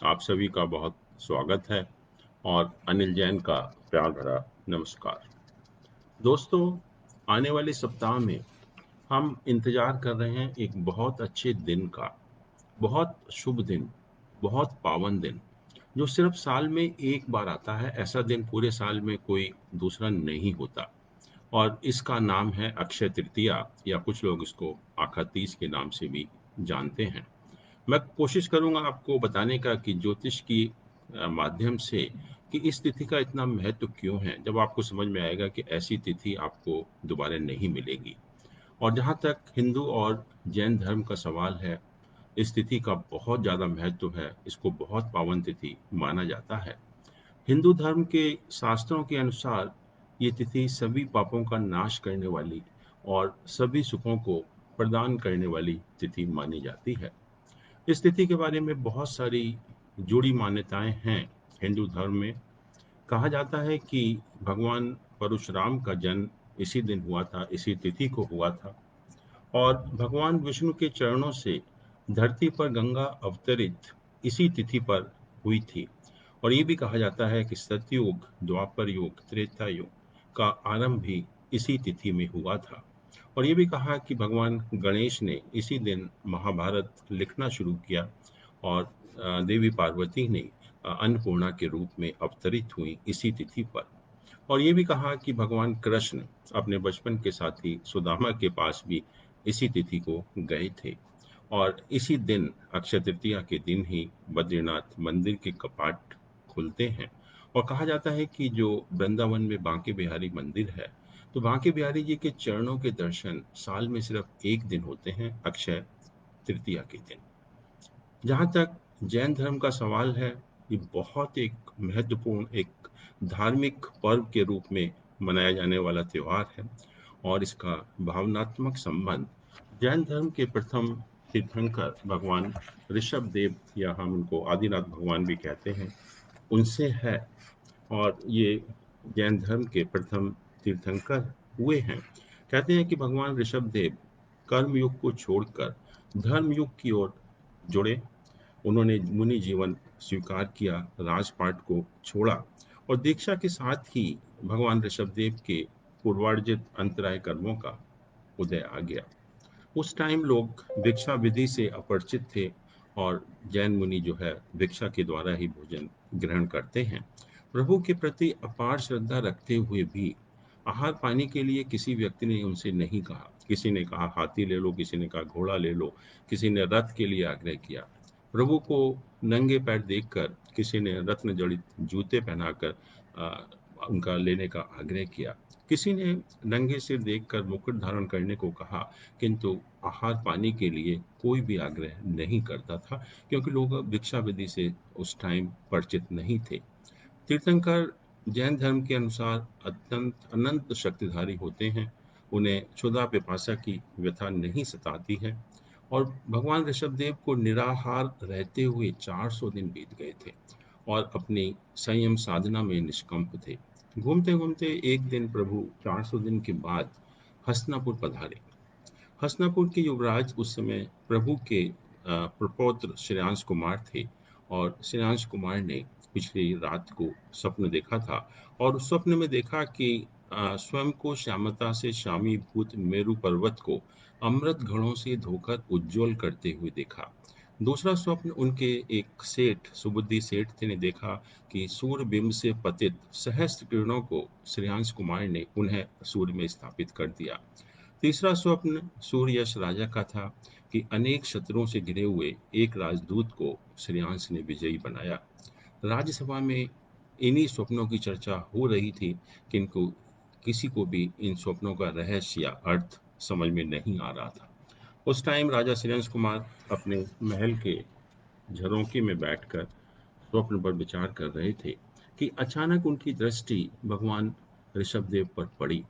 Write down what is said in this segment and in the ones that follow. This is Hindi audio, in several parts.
आप सभी का बहुत स्वागत है और अनिल जैन का प्यार भरा नमस्कार। दोस्तों, आने वाले सप्ताह में हम इंतजार कर रहे हैं एक बहुत अच्छे दिन का, बहुत शुभ दिन, बहुत पावन दिन, जो सिर्फ साल में एक बार आता है। ऐसा दिन पूरे साल में कोई दूसरा नहीं होता और इसका नाम है अक्षय तृतीया, या कुछ लोग इसको आखा तीज के नाम से भी जानते हैं। मैं कोशिश करूंगा आपको बताने का कि ज्योतिष की माध्यम से कि इस तिथि का इतना महत्व क्यों है। जब आपको समझ में आएगा कि ऐसी तिथि आपको दोबारा नहीं मिलेगी। और जहाँ तक हिंदू और जैन धर्म का सवाल है, इस तिथि का बहुत ज़्यादा महत्व है। इसको बहुत पावन तिथि माना जाता है। हिंदू धर्म के शास्त्रों के अनुसार ये तिथि सभी पापों का नाश करने वाली और सभी सुखों को प्रदान करने वाली तिथि मानी जाती है। इस तिथि के बारे में बहुत सारी जुड़ी मान्यताएं हैं। हिंदू धर्म में कहा जाता है कि भगवान परशुराम का जन्म इसी दिन हुआ था, इसी तिथि को हुआ था। और भगवान विष्णु के चरणों से धरती पर गंगा अवतरित इसी तिथि पर हुई थी। और ये भी कहा जाता है कि सतयुग, द्वापर युग, त्रेता युग का आरंभ भी इसी तिथि में हुआ था। और ये भी कहा कि भगवान गणेश ने इसी दिन महाभारत लिखना शुरू किया और देवी पार्वती ने अन्नपूर्णा के रूप में अवतरित हुई इसी तिथि पर। और ये भी कहा कि भगवान कृष्ण अपने बचपन के साथी सुदामा के पास भी इसी तिथि को गए थे। और इसी दिन अक्षय तृतीया के दिन ही बद्रीनाथ मंदिर के कपाट खुलते हैं। और कहा जाता है कि जो वृंदावन में बांके बिहारी मंदिर है, तो बांके बिहारी जी के चरणों के दर्शन साल में सिर्फ एक दिन होते हैं, अक्षय तृतीया के दिन। जहाँ तक जैन धर्म का सवाल है, ये बहुत एक महत्वपूर्ण एक धार्मिक पर्व के रूप में मनाया जाने वाला त्योहार है। और इसका भावनात्मक संबंध जैन धर्म के प्रथम तीर्थंकर भगवान ऋषभ देव, या हम उनको आदिनाथ भगवान भी कहते हैं, उनसे है। और ये जैन धर्म के प्रथम तीर्थंकर हुए हैं। कहते हैं कि भगवान ऋषभ देव कर्म युग को छोड़कर धर्म युग की ओर जुड़े। उन्होंने मुनि जीवन स्वीकार किया, राजपाट को छोड़ा और दीक्षा के साथ ही भगवान ऋषभदेव के पूर्वार्जित अंतराय कर्मों का उदय आ गया। उस टाइम लोग भिक्षा विधि से अपरिचित थे और जैन मुनि जो है भिक्षा के द्वारा ही भोजन ग्रहण करते हैं। प्रभु के प्रति अपार श्रद्धा रखते हुए भी आहार पाने के लिए किसी व्यक्ति ने उनसे नहीं कहा। किसी ने कहा हाथी ले लो, किसी ने कहा घोड़ा ले लो, किसी ने रथ के लिए आग्रह किया। प्रभु को नंगे पैर देखकर किसी ने रत्न जड़ित जूते पहनाकर उनका लेने का आग्रह किया। किसी ने नंगे सिर देखकर मुकुट धारण करने को कहा, किंतु आहार पाने के लिए कोई भी आग्रह नहीं करता था, क्योंकि लोग भिक्षा विधि से उस टाइम परिचित नहीं थे। तीर्थंकर जैन धर्म के अनुसार अत्यंत अनंत शक्तिधारी होते हैं। उन्हें क्षुधा पिपासा की व्यथा नहीं सताती है। और भगवान ऋषभदेव को निराहार रहते हुए 400 दिन बीत गए थे और अपनी संयम साधना में निष्कंप थे। घूमते घूमते एक दिन प्रभु 400 दिन के बाद हस्तिनापुर पधारे। हस्तिनापुर के युवराज उस समय प्रभु के प्रपौत्र श्रेयांश कुमार थे। और श्रेयांश कुमार ने पिछली रात को स्वप्न देखा था और उस स्वप्न में देखा कि स्वयं को श्यामता से शामीभूत मेरु पर्वत को अमृत घड़ों से धोकर उज्जवल करते हुए देखा। दूसरा स्वप्न उनके एक सेठ, सुबुद्धि सेठ थे, ने देखा कि सूर्य बिंब से पतित सहस्त्र किरणों को श्रेयांश कुमार ने पुनः सूर्य में स्थापित कर दिया। तीसरा स्वप्न सूर्ययश राजा का था कि अनेक शत्रुओं से घिरे हुए एक राजदूत को श्रेयांश ने विजयी बनाया। राज्यसभा में इन्हीं स्वप्नों की चर्चा हो रही थी, किंतु किसी को भी इन स्वप्नों का रहस्य या अर्थ समझ में नहीं आ रहा था। उस टाइम राजा श्रेयांश कुमार अपने महल के झरोखे में बैठकर स्वप्न पर विचार कर रहे थे कि अचानक उनकी दृष्टि भगवान ऋषभदेव पर पड़ी।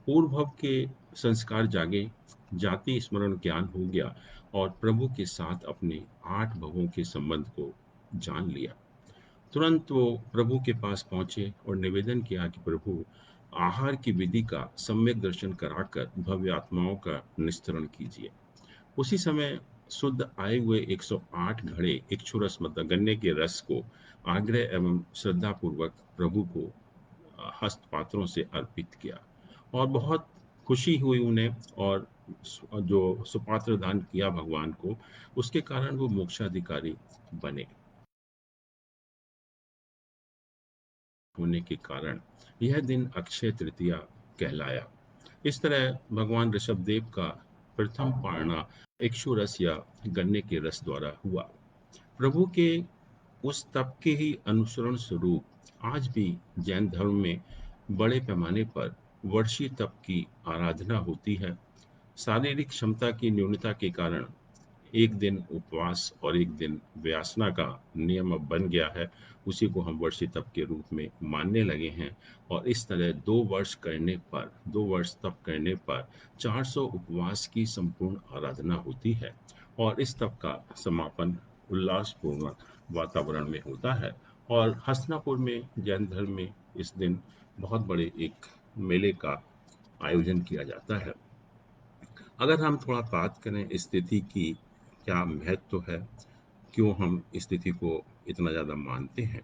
पूर्व भव के संस्कार जागे, जाति स्मरण ज्ञान हो गया और प्रभु के साथ अपने 8 भवों के संबंध को जान लिया। तुरंत वो प्रभु के पास पहुंचे और निवेदन किया कि प्रभु, आहार की विधि का सम्यक दर्शन कराकर भव्य आत्माओं का निस्तरण कीजिए। उसी समय शुद्ध आए हुए 108 घड़े इक्षुरस मतलब गन्ने के रस को आग्रह एवं श्रद्धा पूर्वक प्रभु को हस्त पात्रों से अर्पित किया और बहुत खुशी हुई उन्हें। और जो सुपात्र दान किया भगवान को, उसके कारण वो मोक्षाधिकारी बने होने के कारण यह दिन अक्षय तृतीया कहलाया। इस तरह भगवान ऋषभदेव का प्रथम पारणा इक्षु रस या गन्ने के रस द्वारा हुआ। प्रभु के उस तप के ही अनुसरण स्वरूप आज भी जैन धर्म में बड़े पैमाने पर वर्षी तप की आराधना होती है। शारीरिक क्षमता की न्यूनता के कारण एक दिन उपवास और एक दिन व्यासना का नियम अब बन गया है। उसी को हम वर्षी तप के रूप में मानने लगे हैं। और इस तरह 2 वर्ष तप करने पर 400 उपवास की संपूर्ण आराधना होती है। और इस तप का समापन उल्लासपूर्ण वातावरण में होता है। और हस्तिनापुर में जैन धर्म में इस दिन बहुत बड़े एक मेले का आयोजन किया जाता है। अगर हम थोड़ा बात करें इस तिथि की क्या महत्व है, क्यों हम इस तिथि को इतना ज़्यादा मानते हैं।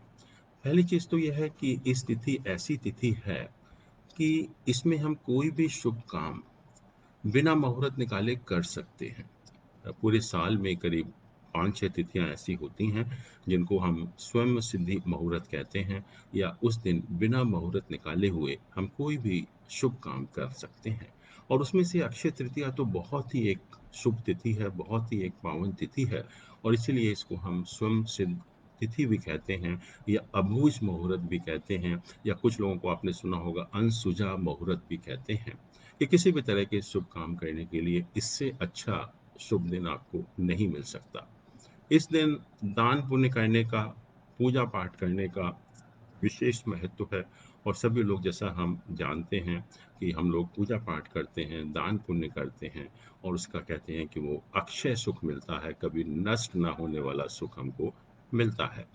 पहली चीज़ तो यह है कि इस तिथि ऐसी तिथि है कि इसमें हम कोई भी शुभ काम बिना मुहूर्त निकाले कर सकते हैं। पूरे साल में करीब 5-6 तिथियां ऐसी होती हैं जिनको हम स्वयं सिद्धि मुहूर्त कहते हैं, या उस दिन बिना मुहूर्त निकाले हुए हम कोई भी शुभ काम कर सकते हैं। और उसमें से अक्षय तृतीया तो बहुत ही एक शुभ तिथि है, बहुत ही एक पावन तिथि है। और इसीलिए इसको हम स्वयं सिद्ध तिथि भी कहते हैं, या अबूझ मुहूर्त भी कहते हैं, या कुछ लोगों को आपने सुना होगा अनसुझा मुहूर्त भी कहते हैं। कि किसी भी तरह के शुभ काम करने के लिए इससे अच्छा शुभ दिन आपको नहीं मिल सकता। इस दिन दान पुण्य करने का, पूजा पाठ करने का विशेष महत्व है। और सभी लोग, जैसा हम जानते हैं कि हम लोग पूजा पाठ करते हैं, दान पुण्य करते हैं, और उसका कहते हैं कि वो अक्षय सुख मिलता है, कभी नष्ट ना होने वाला सुख हमको मिलता है।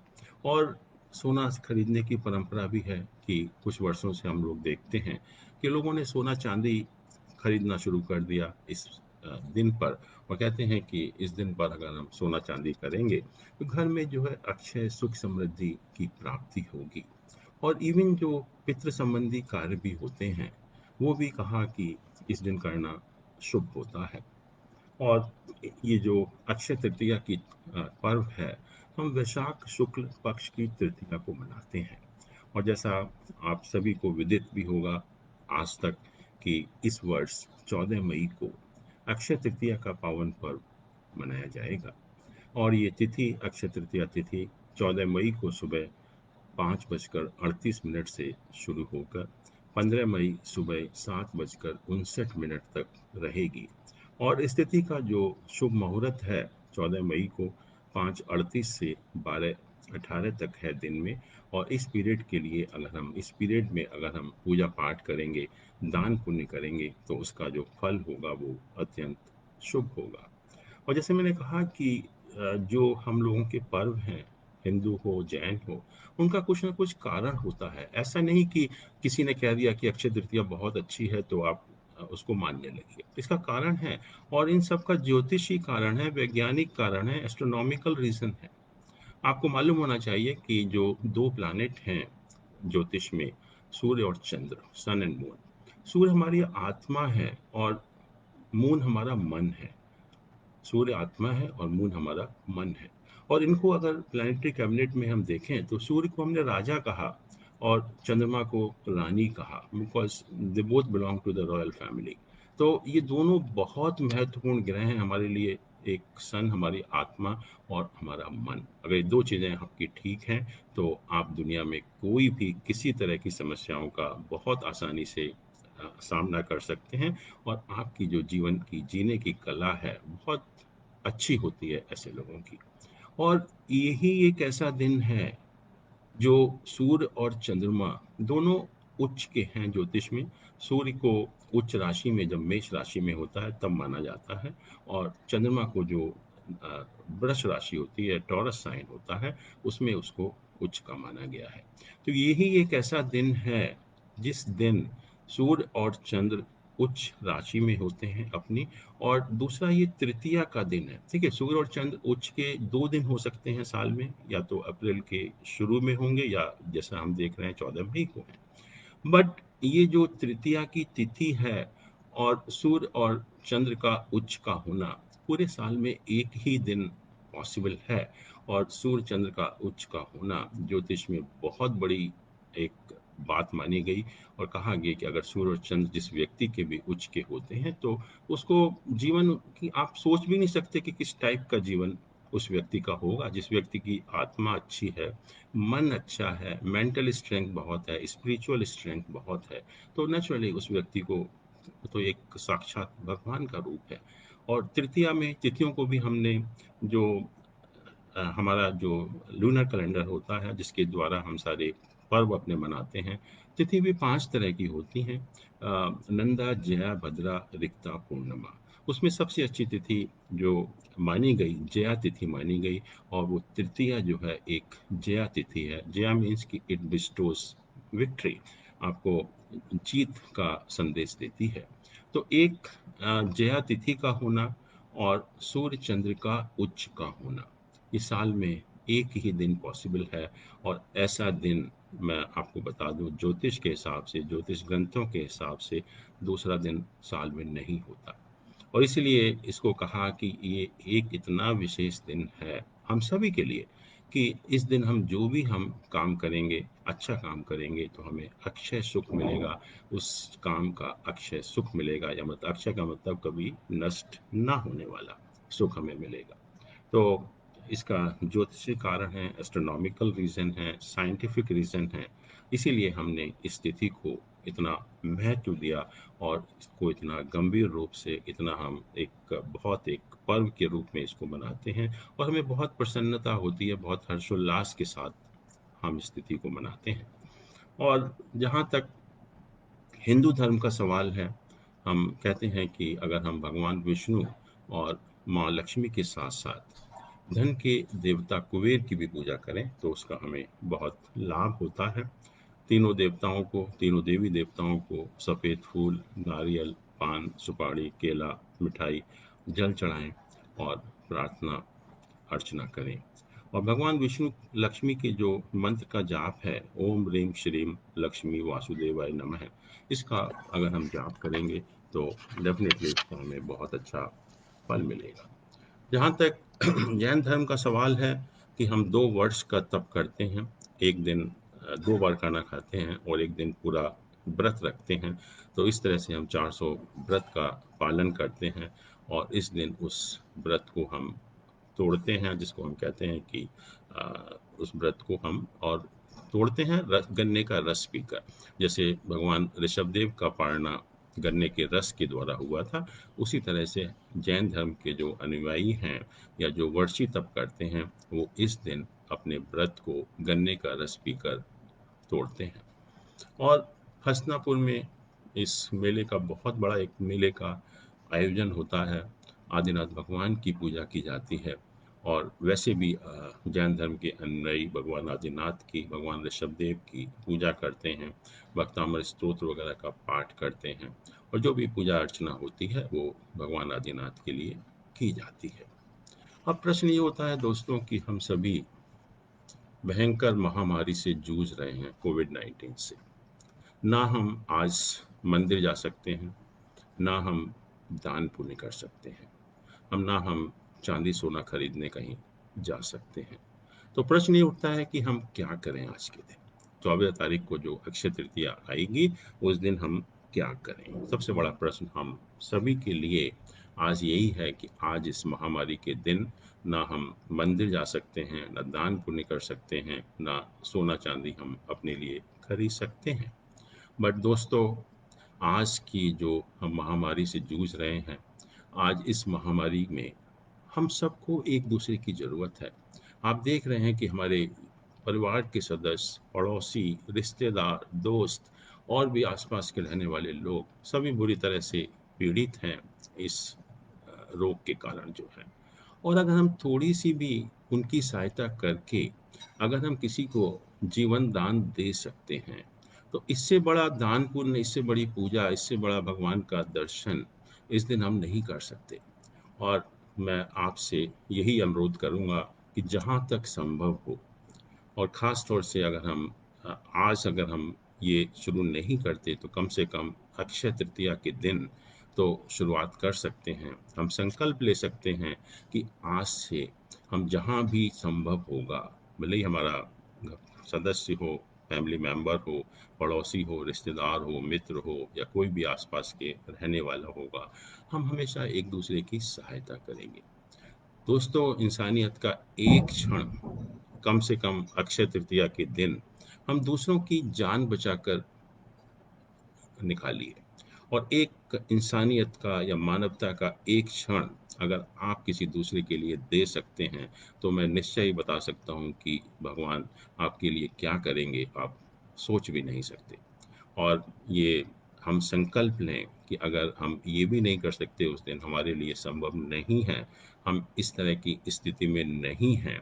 और सोना खरीदने की परंपरा भी है कि कुछ वर्षों से हम लोग देखते हैं कि लोगों ने सोना चांदी खरीदना शुरू कर दिया इस दिन पर। और कहते हैं कि इस दिन पर अगर हम सोना चांदी करेंगे तो घर में जो है अक्षय सुख समृद्धि की प्राप्ति होगी। और इवन जो पितृ संबंधी कार्य भी होते हैं, वो भी कहा कि इस दिन करना शुभ होता है। और ये जो अक्षय तृतीया की पर्व है, हम वैशाख शुक्ल पक्ष की तृतीया को मनाते हैं। और जैसा आप सभी को विदित भी होगा आज तक कि इस वर्ष 14 मई को अक्षय तृतीया का पावन पर्व मनाया जाएगा। और ये तिथि, अक्षय तृतीया तिथि 14 मई को सुबह 5:38 से शुरू होकर 15 मई सुबह 7:59 तक रहेगी। और इस तिथि का जो शुभ मुहूर्त है 14 मई को 5:38 से 12:18 तक है दिन में। और इस पीरियड के लिए इस पीरियड में अगर हम पूजा पाठ करेंगे, दान पुण्य करेंगे, तो उसका जो फल होगा वो अत्यंत शुभ होगा। और जैसे मैंने कहा कि जो हम लोगों के पर्व हैं, हिंदू हो जैन हो, उनका कुछ ना कुछ कारण होता है। ऐसा नहीं कि किसी ने कह दिया कि अक्षय तृतीया बहुत अच्छी है तो आप उसको मानने लगिए। इसका कारण है। और इन सब का ज्योतिषी कारण है, वैज्ञानिक कारण है, एस्ट्रोनॉमिकल रीजन है। आपको मालूम होना चाहिए कि जो दो प्लैनेट हैं ज्योतिष में, सूर्य और चंद्र, सन एंड मून। सूर्य हमारी आत्मा है और मून हमारा मन है। सूर्य आत्मा है और मून हमारा मन है। और इनको अगर प्लानिटरी कैबिनेट में हम देखें तो सूर्य को हमने राजा कहा और चंद्रमा को रानी कहा, because they both belong to the royal family. तो ये दोनों बहुत महत्वपूर्ण ग्रह हैं हमारे लिए। एक सन हमारी आत्मा और हमारा मन, अगर ये दो चीज़ें आपकी ठीक हैं तो आप दुनिया में कोई भी किसी तरह की समस्याओं का बहुत आसानी से सामना कर सकते हैं। और आपकी जो जीवन की जीने की कला है बहुत अच्छी होती है ऐसे लोगों की। और यही एक ऐसा दिन है जो सूर्य और चंद्रमा दोनों उच्च के हैं ज्योतिष में। सूर्य को उच्च राशि में जब मेष राशि में होता है तब माना जाता है। और चंद्रमा को जो वृष राशि होती है, टॉरस साइन होता है, उसमें उसको उच्च का माना गया है। तो यही एक ऐसा दिन है जिस दिन सूर्य और चंद्र उच्च राशि में होते हैं अपनी। और दूसरा ये तृतीया का दिन है, ठीक है। सूर्य और चंद्र उच्च के 2 दिन हो सकते हैं साल में, या तो अप्रैल के शुरू में होंगे या जैसा हम देख रहे हैं 14 मई को है। बट ये जो तृतीया की तिथि है और सूर्य और चंद्र का उच्च का होना, पूरे साल में एक ही दिन पॉसिबल है। और सूर्य चंद्र का उच्च का होना ज्योतिष में बहुत बड़ी एक बात मानी गई। और कहा गया कि अगर सूर्य और चंद्र जिस व्यक्ति के भी उच्च के होते हैं तो उसको जीवन की आप सोच भी नहीं सकते कि किस टाइप का जीवन उस व्यक्ति का होगा। जिस व्यक्ति की आत्मा अच्छी है, मन अच्छा है, मेंटल स्ट्रेंथ बहुत है, स्पिरिचुअल स्ट्रेंथ बहुत है, तो नेचुरली उस व्यक्ति को तो एक साक्षात भगवान का रूप है। और तृतीया में तिथियों को भी हमने जो हमारा जो लूनर कैलेंडर होता है जिसके द्वारा हम सारे पर्व अपने मनाते हैं, तिथि भी 5 तरह की होती हैं। नंदा, जया, भद्रा, रिक्ता, पूर्णिमा। उसमें सबसे अच्छी तिथि जो मानी गई, जया तिथि मानी गई। और वो तृतीया जो है एक जया तिथि है। जया मीन्स कि इट बिस्टोज विक्ट्री, आपको जीत का संदेश देती है। तो एक जया तिथि का होना और सूर्य चंद्र का उच्च का होना, इस साल में एक ही दिन पॉसिबल है। और ऐसा दिन मैं आपको बता दूं, ज्योतिष के हिसाब से, ज्योतिष ग्रंथों के हिसाब से दूसरा दिन साल में नहीं होता। और इसलिए इसको कहा कि ये एक इतना विशेष दिन है हम सभी के लिए कि इस दिन हम जो भी हम काम करेंगे, अच्छा काम करेंगे तो हमें अक्षय सुख मिलेगा। उस काम का अक्षय सुख मिलेगा, या मतलब अक्षय का मतलब कभी नष्ट ना होने वाला सुख हमें मिलेगा। तो इसका ज्योतिषीय कारण है, एस्ट्रोनॉमिकल रीज़न है, साइंटिफिक रीज़न है। इसीलिए हमने इस तिथि को इतना महत्व दिया और इसको इतना गंभीर रूप से, इतना हम एक बहुत एक पर्व के रूप में इसको मनाते हैं। और हमें बहुत प्रसन्नता होती है, बहुत हर्षोल्लास के साथ हम इस तिथि को मनाते हैं। और जहाँ तक हिंदू धर्म का सवाल है, हम कहते हैं कि अगर हम भगवान विष्णु और माँ लक्ष्मी के साथ साथ धन के देवता कुबेर की भी पूजा करें तो उसका हमें बहुत लाभ होता है। तीनों देवताओं को, तीनों देवी देवताओं को सफ़ेद फूल, नारियल, पान, सुपारी, केला, मिठाई, जल चढ़ाएं और प्रार्थना अर्चना करें। और भगवान विष्णु लक्ष्मी के जो मंत्र का जाप है, ओम ह्रीम श्रीम लक्ष्मी वासुदेवाय नमः, इसका अगर हम जाप करेंगे तो डेफिनेटली इसका हमें बहुत अच्छा फल मिलेगा। जहाँ तक जैन धर्म का सवाल है कि हम 2 वर्ष का तप करते हैं, एक दिन 2 बार खाना खाते हैं और एक दिन पूरा व्रत रखते हैं। तो इस तरह से हम 400 व्रत का पालन करते हैं। और इस दिन उस व्रत को हम तोड़ते हैं, जिसको हम कहते हैं कि अ, उस व्रत को हम और तोड़ते हैं गन्ने का रस पीकर। जैसे भगवान ऋषभदेव का पारना गन्ने के रस के द्वारा हुआ था, उसी तरह से जैन धर्म के जो अनुयायी हैं या जो वर्षी तप करते हैं, वो इस दिन अपने व्रत को गन्ने का रस पीकर तोड़ते हैं। और हसनापुर में इस मेले का बहुत बड़ा एक मेले का आयोजन होता है। आदिनाथ भगवान की पूजा की जाती है। और वैसे भी जैन धर्म के अनुयायी भगवान आदिनाथ की, भगवान ऋषभदेव की पूजा करते हैं, भक्तामृत स्तोत्र वगैरह का पाठ करते हैं। और जो भी पूजा अर्चना होती है वो भगवान आदिनाथ के लिए की जाती है। अब प्रश्न ये होता है दोस्तों कि हम सभी भयंकर महामारी से जूझ रहे हैं, कोविड-19 से। ना हम आज मंदिर जा सकते हैं, ना हम दान पुण्य कर सकते हैं, ना हम चांदी सोना खरीदने कहीं जा सकते हैं। तो प्रश्न ये उठता है कि हम क्या करें आज के दिन? 24 तारीख को जो अक्षय तृतीया आएगी, उस दिन हम क्या करें? सबसे बड़ा प्रश्न हम सभी के लिए आज यही है कि आज इस महामारी के दिन ना हम मंदिर जा सकते हैं, ना दान पुण्य कर सकते हैं, ना सोना चांदी हम अपने लिए खरीद सकते हैं। बट दोस्तों, आज की जो हम महामारी से जूझ रहे हैं, आज इस महामारी में हम सबको एक दूसरे की ज़रूरत है। आप देख रहे हैं कि हमारे परिवार के सदस्य, पड़ोसी, रिश्तेदार, दोस्त और भी आसपास के रहने वाले लोग सभी बुरी तरह से पीड़ित हैं इस रोग के कारण जो है। और अगर हम थोड़ी-सी भी उनकी सहायता करके अगर हम किसी को जीवन दान दे सकते हैं, तो इससे बड़ा दान पुण्य, इससे बड़ी पूजा, इससे बड़ा भगवान का दर्शन इस दिन हम नहीं कर सकते। और मैं आपसे यही अनुरोध करूंगा कि जहाँ तक संभव हो, और ख़ास तौर से अगर हम आज अगर हम ये शुरू नहीं करते तो कम से कम अक्षय तृतीया के दिन तो शुरुआत कर सकते हैं। हम संकल्प ले सकते हैं कि आज से हम जहाँ भी संभव होगा, भले ही हमारा सदस्य हो, फैमिली मेंबर हो, पड़ोसी हो, रिश्तेदार हो, मित्र हो, या कोई भी आसपास के रहने वाला होगा, हम हमेशा एक दूसरे की सहायता करेंगे। दोस्तों, इंसानियत का एक क्षण, कम से कम अक्षय तृतीया के दिन हम दूसरों की जान बचाकर निकालिए। और एक इंसानियत का या मानवता का एक क्षण अगर आप किसी दूसरे के लिए दे सकते हैं, तो मैं निश्चय ही बता सकता हूँ कि भगवान आपके लिए क्या करेंगे, आप सोच भी नहीं सकते। और ये हम संकल्प लें कि अगर हम ये भी नहीं कर सकते, उस दिन हमारे लिए संभव नहीं है, हम इस तरह की स्थिति में नहीं हैं,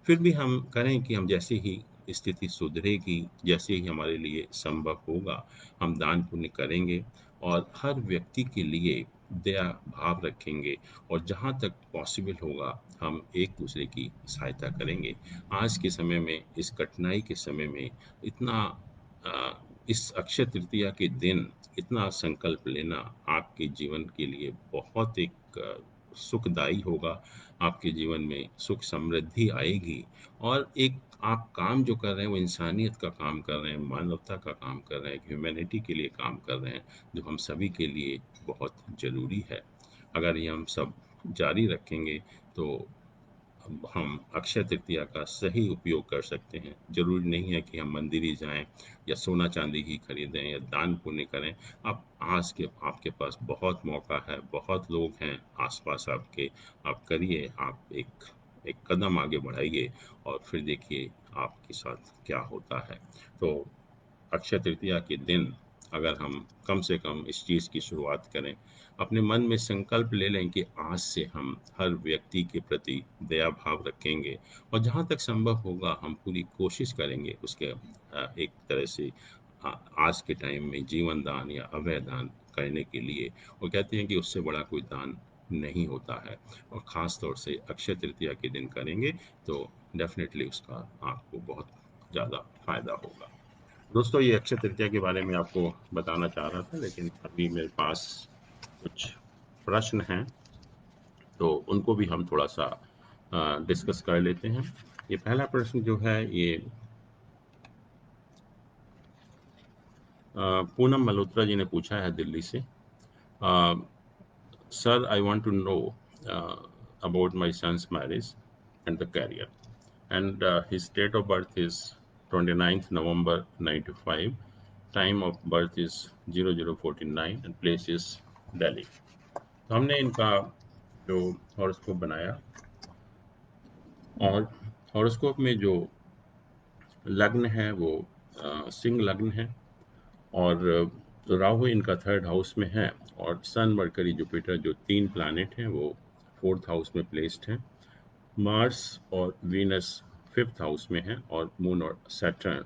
फिर भी हम करें कि हम जैसे ही स्थिति सुधरेगी, जैसे ही हमारे लिए संभव होगा, हम दान पुण्य करेंगे और हर व्यक्ति के लिए दया भाव रखेंगे, और जहाँ तक पॉसिबल होगा हम एक दूसरे की सहायता करेंगे। आज के समय में, इस कठिनाई के समय में, इतना इस अक्षय तृतीया के दिन इतना संकल्प लेना आपके जीवन के लिए बहुत एक सुखदायी होगा। आपके जीवन में सुख समृद्धि आएगी, और एक आप काम जो कर रहे हैं वो इंसानियत का काम कर रहे हैं, मानवता का काम कर रहे हैं, ह्यूमैनिटी के लिए काम कर रहे हैं, जो हम सभी के लिए बहुत ज़रूरी है। अगर ये हम सब जारी रखेंगे तो हम अक्षय तृतीया का सही उपयोग कर सकते हैं। ज़रूरी नहीं है कि हम मंदिर ही जाएं या सोना चांदी ही खरीदें या दान पुण्य करें। आप आज के आपके पास बहुत मौका है, बहुत लोग हैं आसपास आपके, आप करिए, आप एक एक कदम आगे बढ़ाइए और फिर देखिए आपके साथ क्या होता है। तो अक्षय तृतीया के दिन अगर हम कम से कम इस चीज़ की शुरुआत करें, अपने मन में संकल्प ले लें कि आज से हम हर व्यक्ति के प्रति दया भाव रखेंगे, और जहाँ तक संभव होगा हम पूरी कोशिश करेंगे उसके एक तरह से आज के टाइम में जीवन दान या अभय दान करने के लिए। वो कहते हैं कि उससे बड़ा कोई दान नहीं होता है, और ख़ास तौर से अक्षय तृतीया के दिन करेंगे तो डेफिनेटली उसका आपको बहुत ज़्यादा फायदा होगा। दोस्तों, ये अक्षय तृतीया के बारे में आपको बताना चाह रहा था, लेकिन अभी मेरे पास कुछ प्रश्न हैं, तो उनको भी हम थोड़ा सा डिस्कस कर लेते हैं। ये पहला प्रश्न जो है, ये पूनम मल्होत्रा जी ने पूछा है दिल्ली से। Sir, I want to know about my son's marriage and the career, and his date of birth is 29th November 95. Time of birth is 0049 and place is Delhi. तो हमने इनका जो हॉरोस्कोप बनाया, और हॉरोस्कोप में जो लग्न है वो सिंह लग्न है, और राहु इनका थर्ड हाउस में है, और सन मरकरी जुपिटर जो तीन प्लैनेट हैं वो फोर्थ हाउस में प्लेस्ड हैं। मार्स और वीनस फिफ्थ हाउस में है, और मून और सैटर्न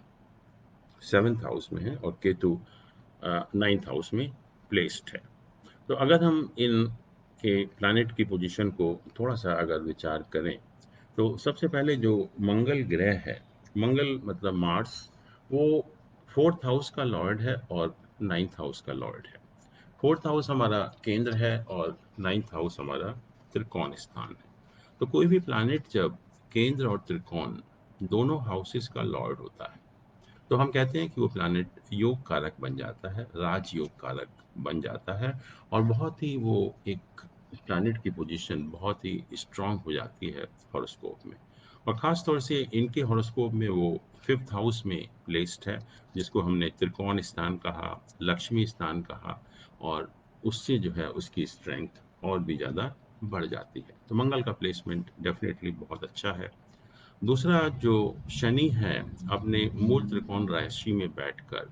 सेवन्थ हाउस में है, और केतु नाइन्थ हाउस में प्लेस्ड है। तो अगर हम इन के प्लैनेट की पोजीशन को थोड़ा सा अगर विचार करें, तो सबसे पहले जो मंगल ग्रह है, मंगल मतलब मार्स, वो फोर्थ हाउस का लॉर्ड है और नाइन्थ हाउस का लॉर्ड है। फोर्थ हाउस हमारा केंद्र है और नाइन्थ हाउस हमारा त्रिकोण स्थान है। तो कोई भी प्लैनेट जब केंद्र और त्रिकोण दोनों हाउसेस का लॉर्ड होता है, तो हम कहते हैं कि वो प्लैनेट योग कारक बन जाता है, राजयोग कारक बन जाता है, और बहुत ही वो एक प्लैनेट की पोजीशन बहुत ही स्ट्रांग हो जाती है हॉरोस्कोप में। और ख़ास तौर से इनके हॉरोस्कोप में वो फिफ्थ हाउस में प्लेस्ड है, जिसको हमने त्रिकोण स्थान कहा, लक्ष्मी स्थान कहा, और उससे जो है उसकी स्ट्रेंथ और भी ज़्यादा बढ़ जाती है। तो मंगल का प्लेसमेंट डेफिनेटली बहुत अच्छा है। दूसरा, जो शनि है, अपने मूल त्रिकोण राशि में बैठकर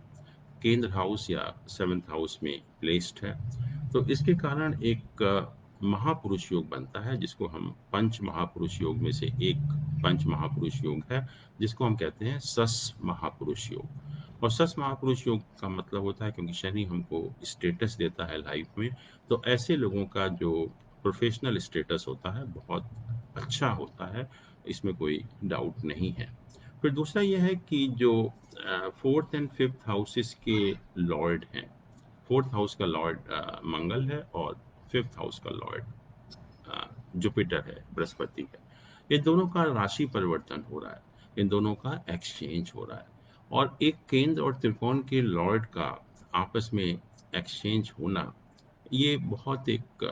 केंद्र हाउस या सेवन्थ हाउस में प्लेस्ड है, तो इसके कारण एक महापुरुष योग बनता है, जिसको हम पंच महापुरुष योग में से एक पंच महापुरुष योग है, जिसको हम कहते हैं सस महापुरुष योग। और सस महापुरुष योग का मतलब होता है, क्योंकि शनि हमको स्टेटस देता है लाइफ में, तो ऐसे लोगों का जो प्रोफेशनल स्टेटस होता है बहुत अच्छा होता है, इसमें कोई डाउट नहीं है। फिर दूसरा ये है कि जो फोर्थ एंड फिफ्थ हाउसेस के लॉर्ड हैं, फोर्थ हाउस का लॉर्ड मंगल है और फिफ्थ हाउस का लॉर्ड जुपिटर है, बृहस्पति है। ये दोनों का राशि परिवर्तन हो रहा है, इन दोनों का एक्सचेंज हो रहा है, और एक केंद्र और त्रिकोण के लॉर्ड का आपस में एक्सचेंज होना, ये बहुत एक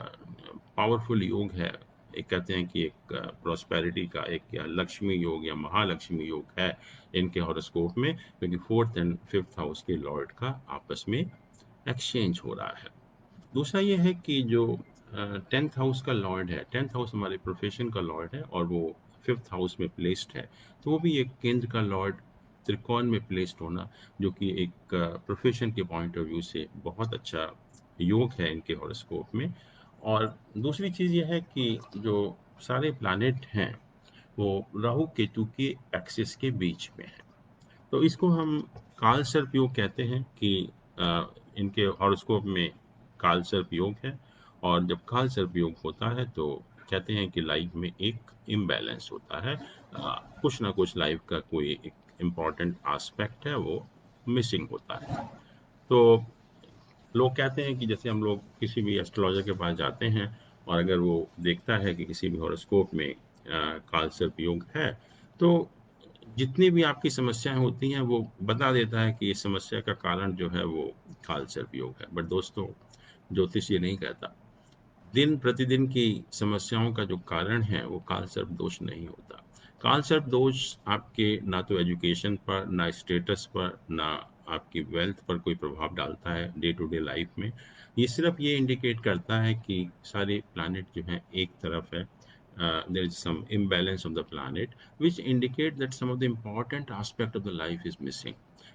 पावरफुल योग है। एक कहते हैं कि एक प्रॉस्पेरिटी का एक या लक्ष्मी योग या महालक्ष्मी योग है इनके हॉरोस्कोप में, क्योंकि फोर्थ एंड फिफ्थ हाउस के लॉर्ड का आपस में एक्सचेंज हो रहा है। दूसरा ये है कि जो टेंथ हाउस का लॉर्ड है, टेंथ हाउस हमारे प्रोफेशन का लॉर्ड है और वो फिफ्थ हाउस में प्लेस्ड है, तो वो भी एक केंद्र का लॉर्ड त्रिकोण में प्लेस्ड होना, जो कि एक प्रोफेशन के पॉइंट ऑफ व्यू से बहुत अच्छा योग है इनके हॉरोस्कोप में। और दूसरी चीज़ ये है कि जो सारे प्लैनेट हैं वो राहु केतु के एक्सिस के बीच में है, तो इसको हम काल सर्प योग कहते हैं कि इनके हॉरोस्कोप में काल सर्प योग है। और जब काल सर्प योग होता है तो कहते हैं कि लाइफ में एक इम्बैलेंस होता है, कुछ ना कुछ लाइफ का कोई एक इम्पॉर्टेंट एस्पेक्ट है वो मिसिंग होता है। तो लोग कहते हैं कि जैसे हम लोग किसी भी एस्ट्रोलॉजर के पास जाते हैं और अगर वो देखता है कि किसी भी हॉरोस्कोप में काल सर्प योग है, तो जितनी भी आपकी समस्याएं होती हैं वो बता देता है कि इस समस्या का कारण जो है वो काल सर्प योग है। बट दोस्तों, ज्योतिष ये नहीं कहता। दिन प्रतिदिन की समस्याओं का जो कारण है वो काल सर्प दोष नहीं होता। काल सर्प दोष आपके ना तो एजुकेशन पर, ना स्टेटस पर, ना आपकी वेल्थ पर कोई प्रभाव डालता है डे टू डे लाइफ में। ये सिर्फ ये इंडिकेट करता है कि सारे प्लैनेट जो हैं एक तरफ है, there is some imbalance of the planet which indicate that some of the important aspect of the life is missing।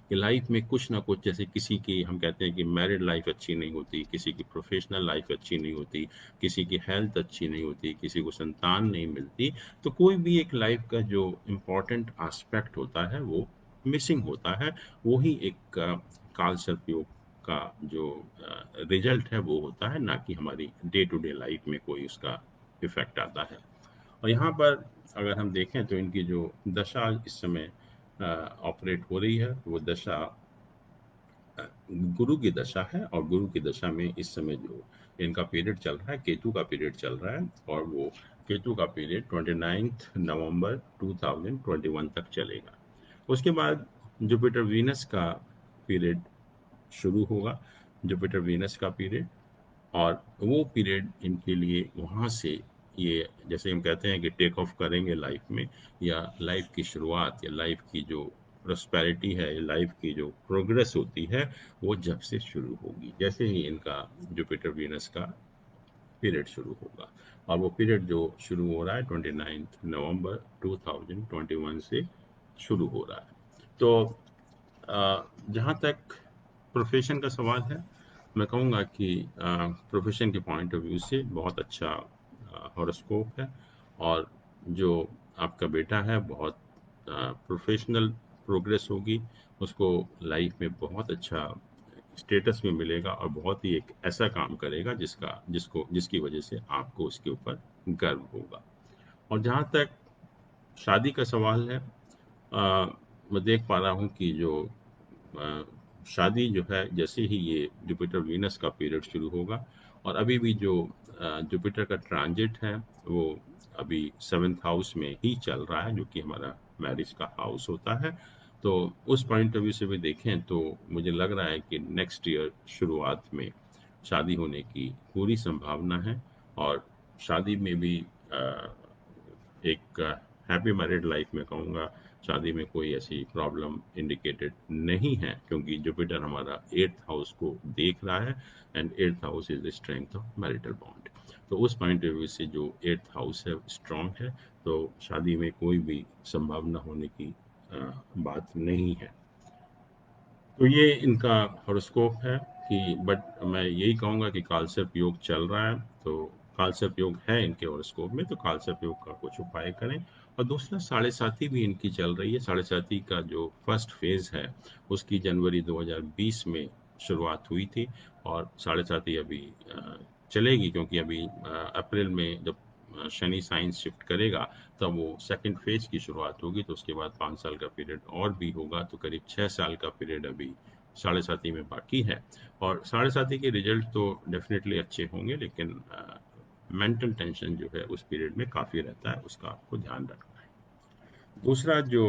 कि लाइफ में कुछ ना कुछ, जैसे किसी की हम कहते हैं कि मैरिड लाइफ अच्छी नहीं होती, किसी की प्रोफेशनल लाइफ अच्छी नहीं होती, किसी की हेल्थ अच्छी नहीं होती, किसी को संतान नहीं मिलती, तो कोई भी एक लाइफ का जो इम्पोर्टेंट एस्पेक्ट होता है वो मिसिंग होता है। वही एक काल सर्प योग का जो रिजल्ट है वो होता है, ना कि हमारी डे टू डे लाइफ में कोई उसका इफेक्ट आता है। और यहाँ पर अगर हम देखें तो इनकी जो दशा इस समय ऑपरेट हो रही है, वो दशा गुरु की दशा है, और गुरु की दशा में इस समय जो इनका पीरियड चल रहा है, केतु का पीरियड चल रहा है, और वो केतु का पीरियड 29 नवंबर 2021 तक चलेगा। उसके बाद जुपिटर वीनस का पीरियड शुरू होगा, जुपिटर वीनस का पीरियड। और वो पीरियड इनके लिए वहाँ से, ये जैसे हम कहते हैं कि टेक ऑफ करेंगे लाइफ में, या लाइफ की शुरुआत, या लाइफ की जो प्रॉस्पेरिटी है, या लाइफ की जो प्रोग्रेस होती है, वो जब से शुरू होगी, जैसे ही इनका जुपिटर वीनस का पीरियड शुरू होगा। और वो पीरियड जो शुरू हो रहा है 29 नवंबर 2021 से शुरू हो रहा है। तो जहाँ तक प्रोफेशन का सवाल है, मैं कहूँगा कि प्रोफेशन के पॉइंट ऑफ व्यू से बहुत अच्छा हॉरोस्कोप है। और जो आपका बेटा है बहुत प्रोफेशनल प्रोग्रेस होगी, उसको लाइफ में बहुत अच्छा स्टेटस में मिलेगा, और बहुत ही एक ऐसा काम करेगा जिसकी वजह से आपको उसके ऊपर गर्व होगा। और जहाँ तक शादी का सवाल है, मैं देख पा रहा हूँ कि जो अ, शादी जो है, जैसे ही ये जुपिटर वीनस का पीरियड शुरू होगा, और अभी भी जो जुपिटर का ट्रांजिट है वो अभी सेवन्थ हाउस में ही चल रहा है, जो कि हमारा मैरिज का हाउस होता है। तो उस पॉइंट ऑफ व्यू से भी देखें तो मुझे लग रहा है कि नेक्स्ट ईयर शुरुआत में शादी होने की पूरी संभावना है। और शादी में भी एक हैप्पी मैरिड लाइफ में कहूँगा, शादी में कोई ऐसी प्रॉब्लम इंडिकेटेड नहीं है, क्योंकि जुपिटर हमारा एट्थ हाउस को देख रहा है, and eighth house is the strength of marital bond. तो उस पॉइंट ऑफ व्यू से जो एट्थ हाउस है स्ट्रांग है, तो शादी में कोई भी संभावना होने की बात नहीं है। तो ये इनका हॉरोस्कोप है कि, बट मैं यही कहूँगा कि कालसर्प योग चल रहा है, तो कालसर्प योग है इनके हॉरोस्कोप में, तो कालसर्प योग का कुछ उपाय करें। और दूसरा, साढ़े साथी भी इनकी चल रही है। साढ़े साथी का जो फर्स्ट फेज है उसकी जनवरी 2020 में शुरुआत हुई थी, और साढ़े साथी अभी चलेगी, क्योंकि अभी अप्रैल में जब शनि साइंस शिफ्ट करेगा तब वो सेकंड फेज की शुरुआत होगी। तो उसके बाद 5 साल का पीरियड और भी होगा, तो करीब 6 साल का पीरियड अभी साढ़े साथी में बाकी है। और साढ़े साथी के रिजल्ट तो डेफिनेटली अच्छे होंगे, लेकिन मेंटल टेंशन जो है उस पीरियड में काफ़ी रहता है, उसका आपको ध्यान रखना है। दूसरा जो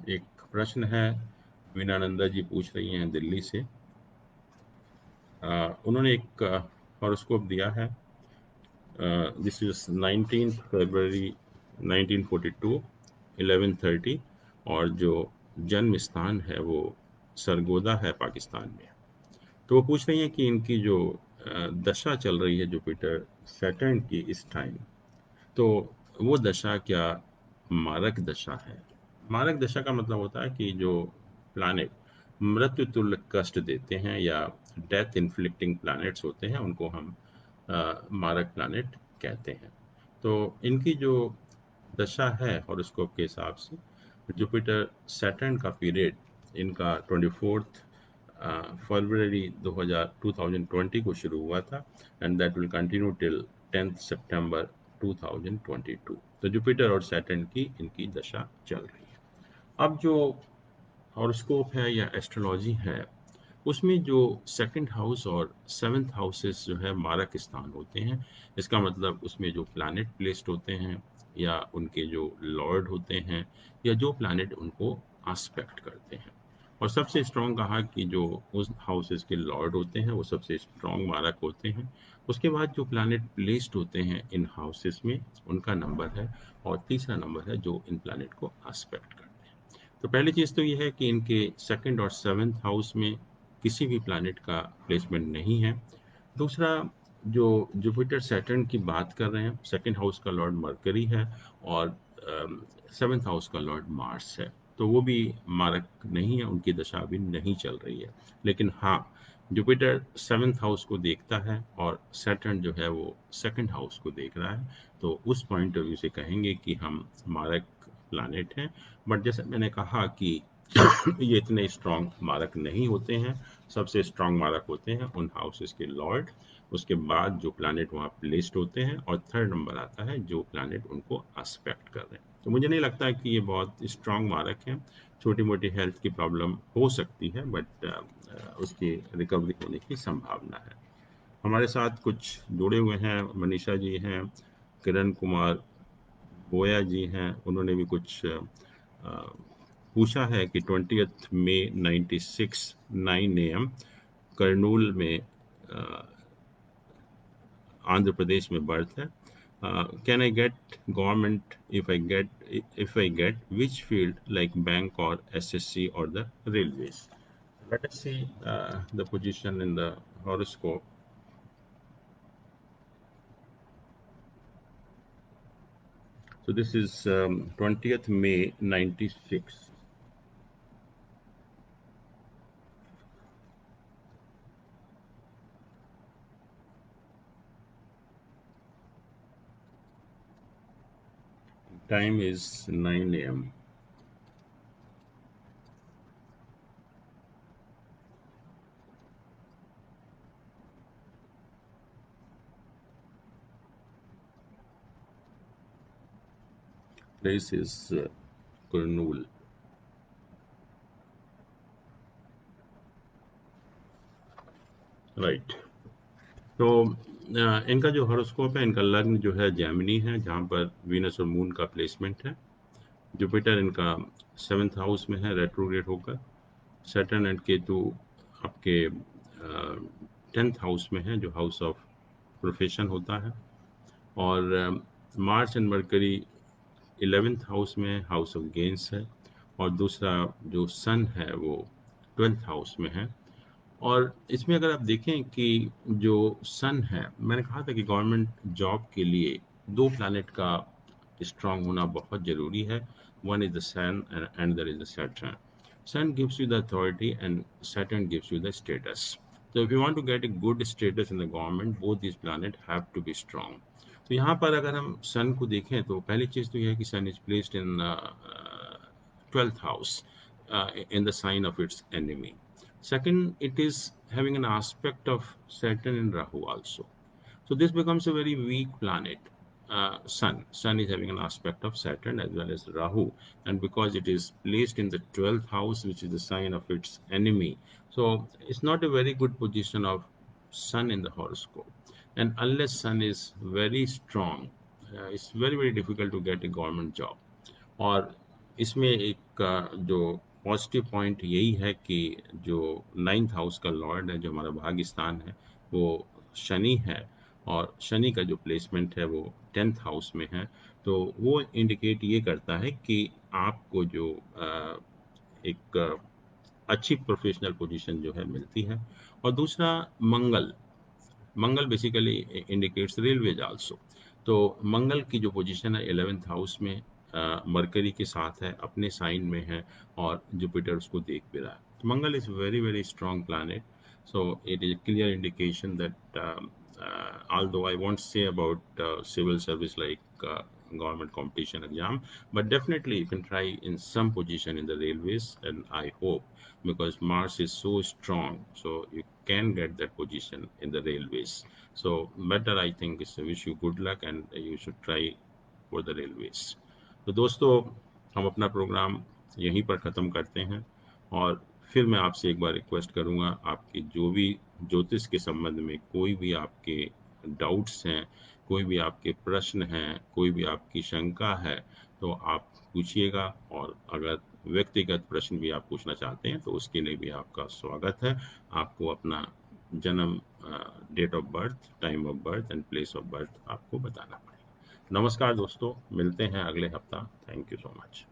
एक प्रश्न है, वीनानंदा जी पूछ रही हैं दिल्ली से। उन्होंने एक हॉरोस्कोप दिया है। दिस इज 19 फरवरी 1942 11:30, और जो जन्म स्थान है वो सरगोदा है पाकिस्तान में। तो वो पूछ रही हैं कि इनकी जो दशा चल रही है जुपिटर सैटर्न की इस टाइम, तो वो दशा क्या मारक दशा है? मारक दशा का मतलब होता है कि जो प्लैनेट मृत्यु तुल्य कष्ट देते हैं या डेथ इन्फ्लिक्टिंग प्लैनेट्स होते हैं, उनको हम मारक प्लैनेट कहते हैं। तो इनकी जो दशा है हॉरोस्कोप के हिसाब से, जुपिटर सैटर्न का पीरियड इनका 24 फरवरी 2020 को शुरू हुआ था, and that will continue till 10 सितंबर 2022। तो जुपिटर और सैटर्न की इनकी दशा चल रही है। अब जो हॉरोस्कोप है या एस्ट्रोलॉजी है, उसमें जो सेकंड हाउस और सेवंथ हाउसेस जो है मारक स्थान होते हैं। इसका मतलब उसमें जो प्लैनेट प्लेस्ड होते हैं, या उनके जो लॉर्ड होते हैं, या जो प्लैनेट उनको आस्पेक्ट करते हैं। और सबसे स्ट्रॉन्ग कहा कि जो उस हाउसेस के लॉर्ड होते हैं वो सबसे स्ट्रॉन्ग मारक होते हैं। उसके बाद जो प्लैनेट प्लेस्ड होते हैं इन हाउसेस में, उनका नंबर है। और तीसरा नंबर है जो इन प्लैनेट को आस्पेक्ट करते हैं। तो पहली चीज़ तो ये है कि इनके सेकंड और सेवंथ हाउस में किसी भी प्लैनेट का प्लेसमेंट नहीं है। दूसरा, जो जुपिटर सैटर्न की बात कर रहे हैं, सेकंड हाउस का लॉर्ड मरकरी है, और सेवंथ हाउस का लॉर्ड मार्स है। तो वो भी मारक नहीं है, उनकी दशा अभी नहीं चल रही है। लेकिन हाँ, जुपिटर सेवंथ हाउस को देखता है और सैटर्न जो है वो सेकंड हाउस को देख रहा है। तो उस पॉइंट ऑफ व्यू से कहेंगे कि हम मारक प्लैनेट हैं। बट जैसे मैंने कहा कि ये इतने स्ट्रॉन्ग मारक नहीं होते हैं। सबसे स्ट्रॉन्ग मारक होते हैं उन हाउसेस के लॉर्ड, उसके बाद जो प्लैनेट वहाँ प्लेस्ड होते हैं, और थर्ड नंबर आता है जो प्लैनेट उनको एस्पेक्ट कर रहे हैं। तो मुझे नहीं लगता कि ये बहुत स्ट्रॉन्ग मारक हैं। छोटी मोटी हेल्थ की प्रॉब्लम हो सकती है, बट उसकी रिकवरी होने की संभावना है। हमारे साथ कुछ जुड़े हुए हैं, मनीषा जी हैं, किरण कुमार बोया जी हैं, उन्होंने भी कुछ पूछा है कि 20 मई 96 9 AM करनूल में आंध्र प्रदेश में बर्थ है। Can I get government if I get which field like bank और एसएससी और the railways? Let us see the position in the horoscope. So this is 20th May 96. Time is 9 AM. Place is Kurnool. Right. तो इनका जो हॉरोस्कोप है, इनका लग्न जो है जैमिनी है, जहाँ पर वीनस और मून का प्लेसमेंट है। जुपिटर इनका सेवन्थ हाउस में है रेट्रोग्रेड होकर। सैटर्न एंड केतु आपके 10th हाउस में है, जो हाउस ऑफ प्रोफेशन होता है। और मार्च एंड मरकरी 11th हाउस में, हाउस ऑफ गेंस है। और दूसरा जो सन है वो 12th हाउस में है। और इसमें अगर आप देखें कि जो सन है, मैंने कहा था कि गवर्नमेंट जॉब के लिए दो प्लैनेट का स्ट्रांग होना बहुत ज़रूरी है। One is the sun and other is the Saturn. Sun gives you the authority and Saturn gives you the status. So if you want to get a good status in the government, both these planets have to be strong. तो यहाँ पर अगर हम सन को देखें तो पहली चीज तो यह है कि sun is placed in 12th house in the sign of its enemy. Second, it is having an aspect of Saturn and Rahu also. So this becomes a very weak planet. Sun is having an aspect of Saturn as well as Rahu, and because it is placed in the 12th house, which is the sign of its enemy, so it's not a very good position of Sun in the horoscope. And unless Sun is very strong, it's very difficult to get a government job. और इसमें एक जो पॉजिटिव पॉइंट यही है कि जो 9th हाउस का लॉर्ड है, जो हमारा भाग्य स्थान है, वो शनि है, और शनि का जो प्लेसमेंट है वो 10th हाउस में है। तो वो इंडिकेट ये करता है कि आपको जो एक अच्छी प्रोफेशनल पोजीशन जो है मिलती है। और दूसरा, मंगल मंगल बेसिकली इंडिकेट्स रेलवेज आल्सो। तो मंगल की जो पोजीशन है 11th हाउस में मरकरी के साथ है, अपने साइन में है, और जुपिटर उसको देख भी रहा है। Mangal is very strong planet, so it is clear indication that although I won't say about civil service like government competition exam, but definitely you can try in some position in the railways, and I hope, because Mars is so strong, so you can get that position in the railways. So better, I think, is to wish you good luck and you should try for the railways. तो दोस्तों, हम अपना प्रोग्राम यहीं पर ख़त्म करते हैं, और फिर मैं आपसे एक बार रिक्वेस्ट करूंगा, आपकी जो भी ज्योतिष के संबंध में कोई भी आपके डाउट्स हैं, कोई भी आपके प्रश्न हैं, कोई भी आपकी शंका है, तो आप पूछिएगा। और अगर व्यक्तिगत प्रश्न भी आप पूछना चाहते हैं तो उसके लिए भी आपका स्वागत है। आपको अपना जन्म, date of birth, time of birth and place of birth आपको बताना पड़ेगा। नमस्कार दोस्तों, मिलते हैं अगले हफ्ता। Thank you so much.